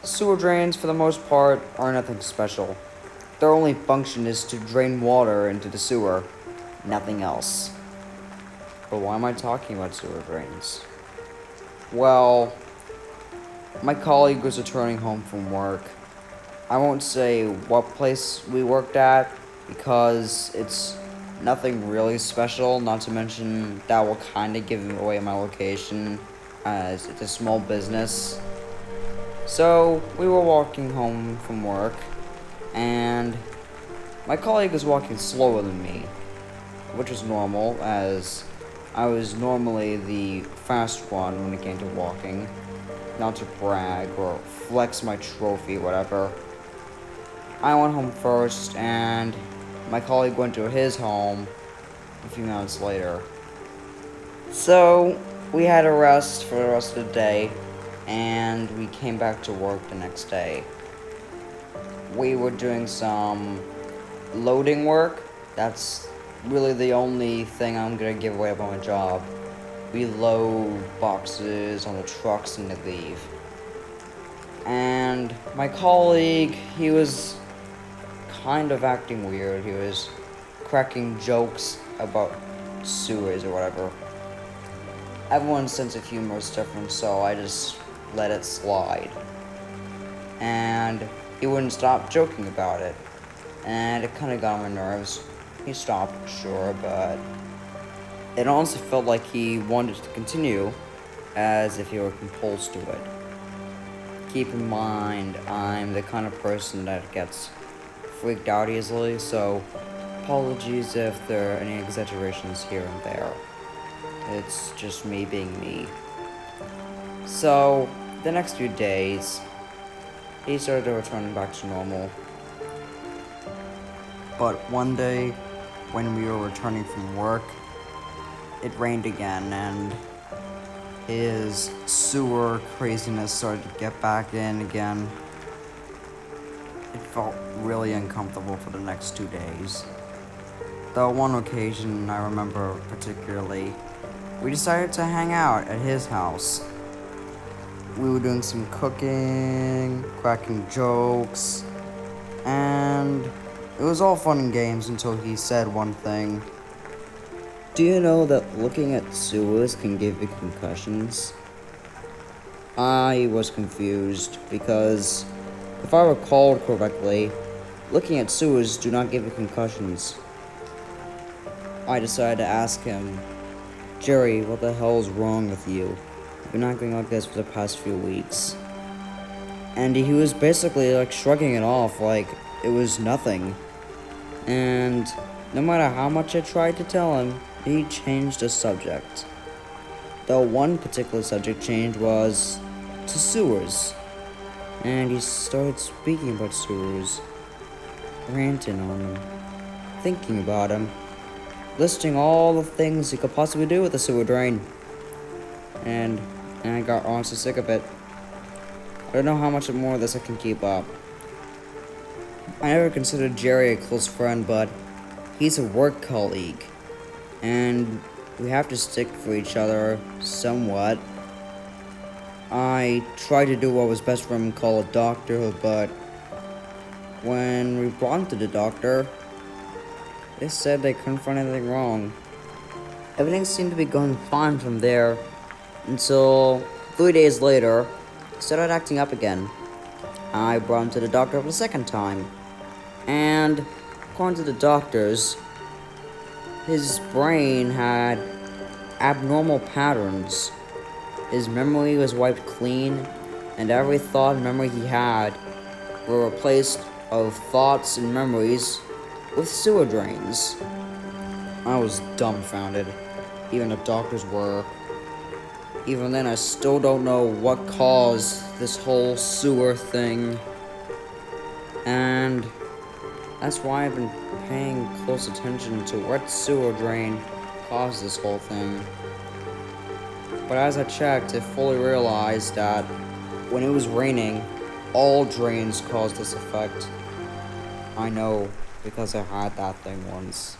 Sewer drains, for the most part, are nothing special. Their only function is to drain water into the sewer, nothing else. But why am I talking about sewer drains? Well, my colleague was returning home from work. I won't say what place we worked at because it's nothing really special, not to mention that will kind of give away my location as it's a small business. So, we were walking home from work, and my colleague was walking slower than me, which was normal, as I was normally the fast one when it came to walking. Not to brag or flex my trophy, whatever. I went home first, and my colleague went to his home a few minutes later. So, we had a rest for the rest of the day, and we came back to work the next day. We were doing some loading work. That's really the only thing I'm gonna give away about my job. We load boxes on the trucks and they leave. And my colleague, he was kind of acting weird. He was cracking jokes about sewers or whatever. Everyone's sense of humor is different, so I just let it slide. And he wouldn't stop joking about it. And it kind of got on my nerves. He stopped, sure, but it honestly felt like he wanted to continue, as if he were compelled to it. Keep in mind, I'm the kind of person that gets freaked out easily, so apologies if there are any exaggerations here and there. It's just me being me. So, the next few days, he started returning back to normal. But one day, when we were returning from work, it rained again, and his sewer craziness started to get back in again. It felt really uncomfortable for the next 2 days. The one occasion I remember particularly, we decided to hang out at his house. We were doing some cooking, cracking jokes, and it was all fun and games until he said one thing. Do you know that looking at sewers can give you concussions? I was confused because, if I recalled correctly, looking at sewers do not give you concussions. I decided to ask him, Jerry, what the hell is wrong with you? You've been acting like this for the past few weeks. And he was basically like shrugging it off like it was nothing. And no matter how much I tried to tell him, he changed the subject. The one particular subject change was to sewers. And he started speaking about sewers, ranting on them, thinking about them, listing all the things he could possibly do with a sewer drain. And I got honestly sick of it. I don't know how much more of this I can keep up. I never considered Jerry a close friend, but he's a work colleague. And we have to stick for each other somewhat. I tried to do what was best for him and call a doctor, but when we brought him to the doctor, they said they couldn't find anything wrong. Everything seemed to be going fine from there until 3 days later, he started acting up again. I brought him to the doctor for the second time, and according to the doctors, his brain had abnormal patterns. His memory was wiped clean, and every thought and memory he had were replaced of thoughts and memories with sewer drains. I was dumbfounded. Even the doctors were. Even then, I still don't know what caused this whole sewer thing. And that's why I've been paying close attention to what sewer drain caused this whole thing. But as I checked, I fully realized that when it was raining, all drains caused this effect. I know, because I had that thing once.